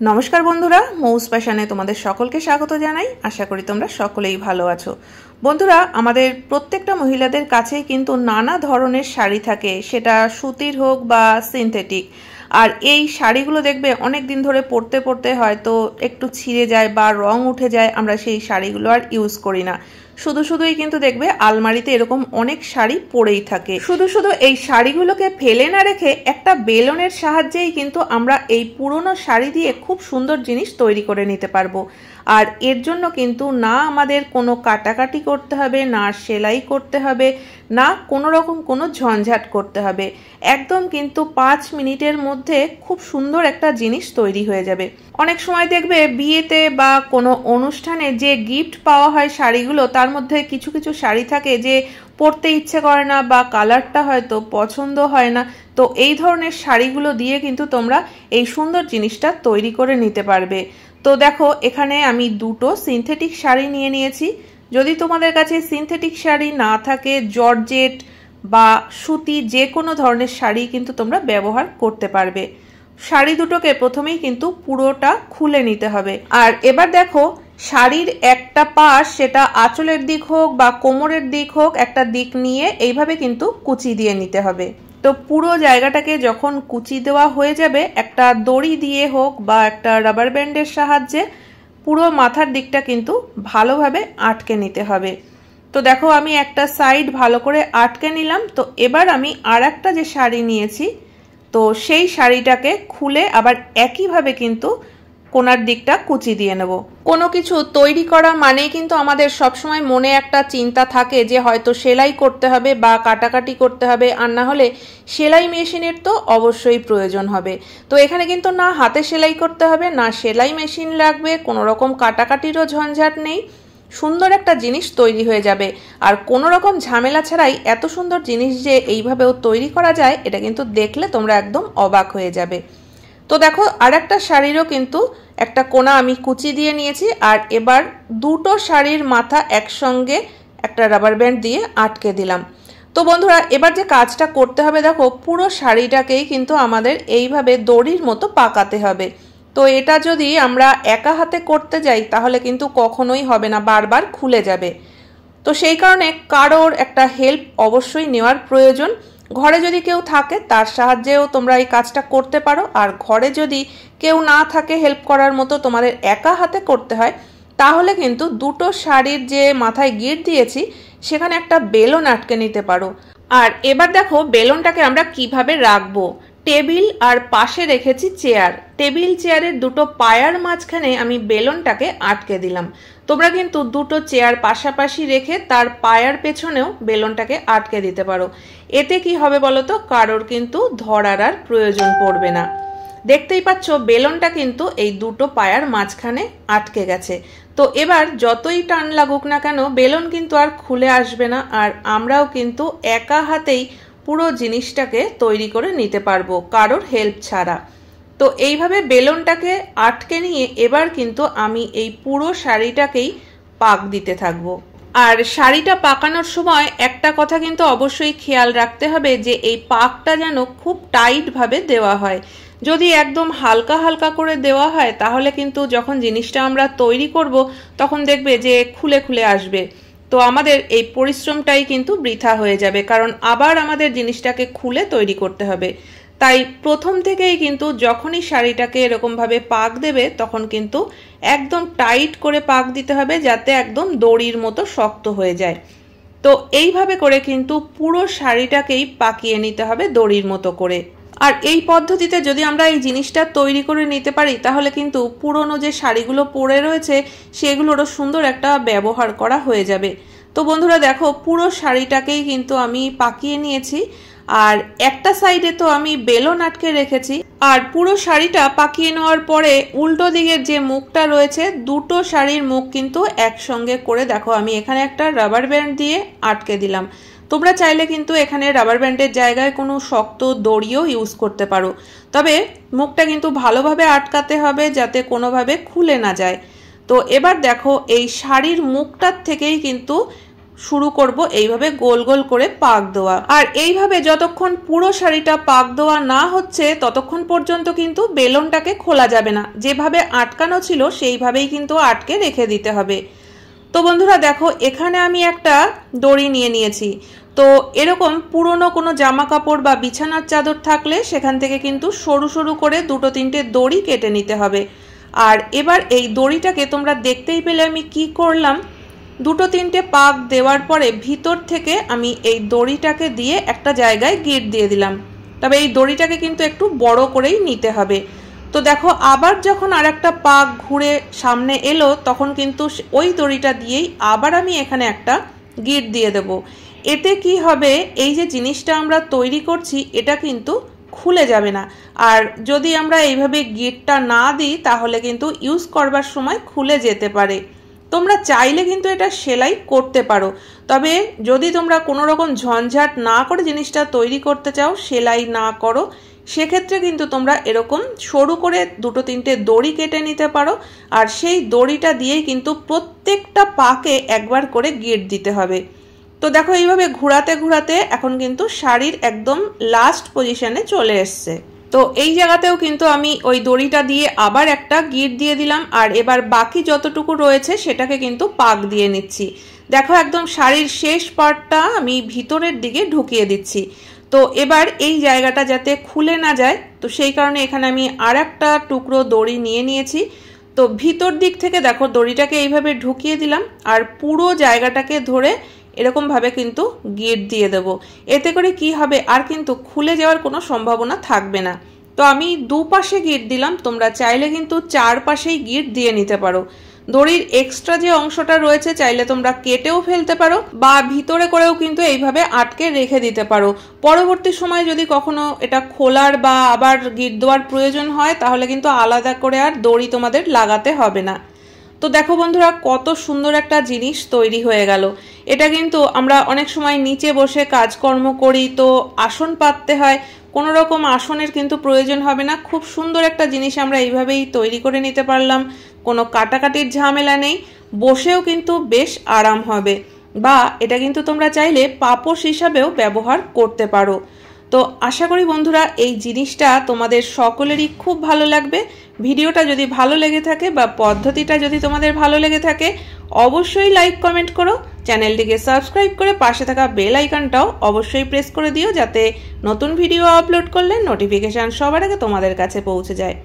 নমস্কার বন্ধুরা, মৌস ফ্যাশনে তোমাদের সকলকে স্বাগত জানাই। আশা করি তোমরা সকলেই ভালো আছো। বন্ধুরা, আমাদের প্রত্যেকটা মহিলাদের কাছেই কিন্তু নানা ধরনের শাড়ি থাকে, সেটা সুতির হোক বা সিনথেটিক। আর এই শাড়িগুলো দেখবে অনেক দিন ধরে পরতে পরতে হয়তো একটু ছিঁড়ে যায় বা রং উঠে যায়, আমরা সেই শাড়িগুলো আর ইউজ করি না। শুধুই কিন্তু দেখবে আলমারিতে এরকম অনেক শাড়ি পরেই থাকে। শুধু এই শাড়িগুলোকে ফেলে না রেখে একটা বেলনের সাহায্যেই কিন্তু আমরা এই পুরনো শাড়ি দিয়ে খুব সুন্দর জিনিস তৈরি করে নিতে পারবো। আর এর জন্য কিন্তু না আমাদের কোনো কাটাকাটি করতে হবে, না সেলাই করতে হবে, না কোনো রকম কোনো ঝঞ্ঝাট করতে হবে। একদম কিন্তু 5 মিনিটের মধ্যে খুব সুন্দর একটা জিনিস তৈরি হয়ে যাবে। অনেক সময় দেখবে বিয়েতে বা কোনো অনুষ্ঠানে যে গিফট পাওয়া হয় শাড়িগুলো, তার মধ্যে কিছু কিছু শাড়ি থাকে যে পরতে ইচ্ছে করে না বা কালারটা হয়তো পছন্দ হয় না। তো এই ধরনের শাড়িগুলো দিয়ে কিন্তু তোমরা এই সুন্দর জিনিসটা তৈরি করে নিতে পারবে। তো দেখো, এখানে আমি দুটো সিনথেটিক শাড়ি নিয়ে নিয়েছি। যদি তোমাদের কাছে সিনথেটিক শাড়ি না থাকে, জর্জেট বা সুতি যে কোনো ধরনের শাড়ি কিন্তু তোমরা ব্যবহার করতে পারবে। শাড়ি দুটোকে প্রথমেই কিন্তু পুরোটা খুলে নিতে হবে। আর এবার দেখো, শাড়ির একটা পাশ, সেটা আঁচলের দিক হোক বা কোমরের দিক হোক, একটা দিক নিয়ে এইভাবে কিন্তু কুচি দিয়ে নিতে হবে। তো পুরো জায়গাটাকে যখন কুচি দেওয়া হয়ে যাবে, একটা দড়ি দিয়ে হোক বা একটা রাবার ব্যান্ডের সাহায্যে পুরো মাথার দিকটা কিন্তু ভালোভাবে আটকে নিতে হবে। তো দেখো, আমি একটা সাইড ভালো করে আটকে নিলাম। তো এবার আমি আর একটা যে শাড়ি নিয়েছি, তো সেই শাড়িটাকে খুলে আবার একইভাবে কিন্তু কোনার দিকটা কুচি দিয়ে নেব। কোনো কিছু তৈরি করা মানেই কিন্তু আমাদের সবসময় মনে একটা চিন্তা থাকে যে হয়তো সেলাই করতে হবে বা কাটাকাটি করতে হবে, আর না হলে সেলাই মেশিনের তো অবশ্যই প্রয়োজন হবে। তো এখানে কিন্তু না হাতে সেলাই করতে হবে, না সেলাই মেশিন লাগবে, কোনো রকম কাটাকাটিরও ঝঞ্ঝাট নেই। সুন্দর একটা জিনিস তৈরি হয়ে যাবে। আর কোনো রকম ঝামেলা ছাড়াই এত সুন্দর জিনিস যে এইভাবেও তৈরি করা যায়, এটা কিন্তু দেখলে তোমরা একদম অবাক হয়ে যাবে। তো দেখো, আর একটা শাড়িরও কিন্তু একটা কোনা আমি কুচি দিয়ে নিয়েছি। আর এবার দুটো শাড়ির মাথা একসঙ্গে একটা রাবার ব্যান্ড দিয়ে আটকে দিলাম। তো বন্ধুরা, এবার যে কাজটা করতে হবে, দেখো পুরো শাড়িটাকেই কিন্তু আমাদের এইভাবে দড়ির মতো পাকাতে হবে। তো এটা যদি আমরা একা হাতে করতে যাই তাহলে কিন্তু কখনোই হবে না, বারবার খুলে যাবে। তো সেই কারণে কারোর একটা হেল্প অবশ্যই নেওয়ার প্রয়োজন। ঘরে যদি কেউ থাকে তার সাহায্যেও তোমরা এই কাজটা করতে পারো। আর ঘরে যদি কেউ না থাকে হেল্প করার মতো, তোমাদের একা হাতে করতে হয়, তাহলে কিন্তু দুটো শাড়ির যে মাথায় গিট দিয়েছি সেখানে একটা বেলন আটকে নিতে পারো। আর এবার দেখো, বেলনটাকে আমরা কিভাবে রাখবো। টেবিল আর পাশে রেখেছি চেয়ার। টেবিল চেয়ারের দুটো পায়ার মাঝখানে আমি বেলনটাকে আটকে দিলাম। তোমরা কিন্তু দুটো চেয়ার পাশাপাশি রেখে তার পায়ার পেছনেও বেলনটাকে আটকে দিতে পারো। এতে কি হবে বলো তো, কারোর কিন্তু ধরার আর প্রয়োজন পড়বে না। দেখতেই পাচ্ছ, বেলনটা কিন্তু এই দুটো পায়ার মাঝখানে আটকে গেছে। তো এবার যতই টান লাগুক না কেন, বেলন কিন্তু আর খুলে আসবে না। আর আমরাও কিন্তু একা হাতেই পুরো জিনিসটাকে তৈরি করে নিতে পারবো, কারোর হেল্প ছাড়া। তো এইভাবে বেলনটাকে আটকে নিয়ে এবার কিন্তু আমি এই পুরো শাড়িটাকেই পাক দিতে থাকবো। আর শাড়িটা পাকানোর সময় একটা কথা কিন্তু অবশ্যই খেয়াল রাখতে হবে যে এই পাকটা যেন খুব টাইট ভাবে দেওয়া হয়। যদি একদম হালকা হালকা করে দেওয়া হয় তাহলে কিন্তু যখন জিনিসটা আমরা তৈরি করব তখন দেখবে যে খুলে খুলে আসবে। তো আমাদের এই পরিশ্রমটাই কিন্তু বৃথা হয়ে যাবে, কারণ আবার আমাদের জিনিসটাকে খুলে তৈরি করতে হবে। তাই প্রথম থেকেই কিন্তু যখনই শাড়িটাকে এরকমভাবে পাক দেবে তখন কিন্তু একদম টাইট করে পাক দিতে হবে, যাতে একদম দড়ির মতো শক্ত হয়ে যায়। তো এইভাবে করে কিন্তু পুরো শাড়িটাকেই পাকিয়ে নিতে হবে দড়ির মতো করে। আর এই পদ্ধতিতে যদি আমরা এই জিনিসটা তৈরি করে নিতে পারি তাহলে কিন্তু পুরনো যে শাড়িগুলো পরে রয়েছে সেগুলোরও সুন্দর একটা ব্যবহার করা হয়ে যাবে। তো বন্ধুরা দেখো, পুরো শাড়িটাকেই কিন্তু আমি পাকিয়ে নিয়েছি। আর একটা সাইডে তো আমি বেলন আটকে রেখেছি। আর পুরো শাড়িটা পাকিয়ে নেওয়ার পরে উল্টো দিকের যে মুখটা রয়েছে, দুটো শাড়ির মুখ কিন্তু একসঙ্গে করে দেখো আমি এখানে একটা রাবার ব্যান্ড দিয়ে আটকে দিলাম। তোমরা চাইলে কিন্তু এখানে রাবার ব্যান্ডের জায়গায় কোনো শক্ত দড়িও ইউজ করতে পারো, তবে মুখটা কিন্তু ভালোভাবে আটকাতে হবে যাতে কোনোভাবে খুলে না যায়। তো এবার দেখো, এই শাড়ির মুখটার থেকেই কিন্তু শুরু করব এইভাবে গোল গোল করে পাক দেওয়া। আর এইভাবে যতক্ষণ পুরো শাড়িটা পাক দেওয়া না হচ্ছে ততক্ষণ পর্যন্ত কিন্তু বেলনটাকে খোলা যাবে না, যেভাবে আটকানো ছিল সেইভাবেই কিন্তু আটকে রেখে দিতে হবে। তো বন্ধুরা দেখো, এখানে আমি একটা দড়ি নিয়ে নিয়েছি। তো এরকম পুরনো কোনো জামা কাপড় বা বিছানার চাদর থাকলে সেখান থেকে কিন্তু সরু সরু করে 2-3টে দড়ি কেটে নিতে হবে। আর এবার এই দড়িটাকে তোমরা দেখতেই পেলে আমি কি করলাম, 2-3টে পাক দেওয়ার পরে ভিতর থেকে আমি এই দড়িটাকে দিয়ে একটা জায়গায় গিঁট দিয়ে দিলাম। তবে এই দড়িটাকে কিন্তু একটু বড় করেই নিতে হবে। তো দেখো, আবার যখন আর একটা পাক ঘুরে সামনে এলো তখন কিন্তু ওই দড়িটা দিয়েই আবার আমি এখানে একটা গিঁট দিয়ে দেব। এতে কি হবে, এই যে জিনিসটা আমরা তৈরি করছি এটা কিন্তু খুলে যাবে না। আর যদি আমরা এইভাবে গিঁটটা না দিই তাহলে কিন্তু ইউজ করবার সময় খুলে যেতে পারে। তোমরা চাইলে কিন্তু এটা সেলাই করতে পারো, তবে যদি তোমরা কোনো রকম ঝঞ্ঝাট না করে জিনিসটা তৈরি করতে চাও, সেলাই না করো, সেক্ষেত্রে কিন্তু তোমরা এরকম সরু করে 2-3টে দড়ি কেটে নিতে পারো। আর সেই দড়িটা দিয়েই কিন্তু প্রত্যেকটা পাকে একবার করে গিঁট দিতে হবে। তো দেখো, এইভাবে ঘোরাতে ঘোরাতে এখন কিন্তু শাড়ির একদম লাস্ট পজিশনে চলে এসছে। তো এই জায়গাতেও কিন্তু আমি ওই দড়িটা দিয়ে আবার একটা গিঁট দিয়ে দিলাম। আর এবার বাকি যতটুকু রয়েছে সেটাকে কিন্তু পাক দিয়ে নিচ্ছি। দেখো, একদম শাড়ির শেষ পার্টটা আমি ভিতরের দিকে ঢুকিয়ে দিচ্ছি। তো এবার এই জায়গাটা যাতে খুলে না যায়, তো সেই কারণে এখানে আমি আর একটা টুকরো দড়ি নিয়ে নিয়েছি। তো ভিতর দিক থেকে দেখো দড়িটাকে এইভাবে ঢুকিয়ে দিলাম আর পুরো জায়গাটাকে ধরে এরকমভাবে কিন্তু গিঁট দিয়ে দেবো। এতে করে কি হবে, আর কিন্তু খুলে যাওয়ার কোনো সম্ভাবনা থাকবে না। তো আমি দুপাশে গিঁট দিলাম, তোমরা চাইলে কিন্তু চারপাশেই গিঁট দিয়ে নিতে পারো। দড়ির এক্সট্রা যে অংশটা রয়েছে চাইলে তোমরা কেটেও ফেলতে পারো বা ভিতরে করেও কিন্তু এইভাবে আটকে রেখে দিতে পারো। পরবর্তী সময় যদি কখনো এটা খোলার বা আবার গিঁট দেওয়ার প্রয়োজন হয় তাহলে কিন্তু আলাদা করে আর দড়ি তোমাদের লাগাতে হবে না। তো দেখো বন্ধুরা, কত সুন্দর একটা জিনিস তৈরি হয়ে গেল। এটা কিন্তু আমরা অনেক সময় নিচে বসে কাজকর্ম করি, তো আসন পাততে হয়, কোনো রকম আসনের কিন্তু প্রয়োজন হবে না। খুব সুন্দর একটা জিনিস আমরা এইভাবেই তৈরি করে নিতে পারলাম, কোনো কাটাকাটির ঝামেলা নেই, বসেও কিন্তু বেশ আরাম হবে। বা এটা কিন্তু তোমরা চাইলে পাপোশ হিসাবেও ব্যবহার করতে পারো। তো আশা করি বন্ধুরা এই জিনিসটা তোমাদের সকলেরই খুব ভালো লাগবে। ভিডিওটা যদি ভালো লেগে থাকে বা পদ্ধতিটা যদি তোমাদের ভালো লেগে থাকে অবশ্যই লাইক কমেন্ট করো, চ্যানেলটিকে সাবস্ক্রাইব করে পাশে থাকা বেল আইকনটাও অবশ্যই প্রেস করে দিও, যাতে নতুন ভিডিও আপলোড করলে নোটিফিকেশন সবার আগে তোমাদের কাছে পৌঁছে যায়।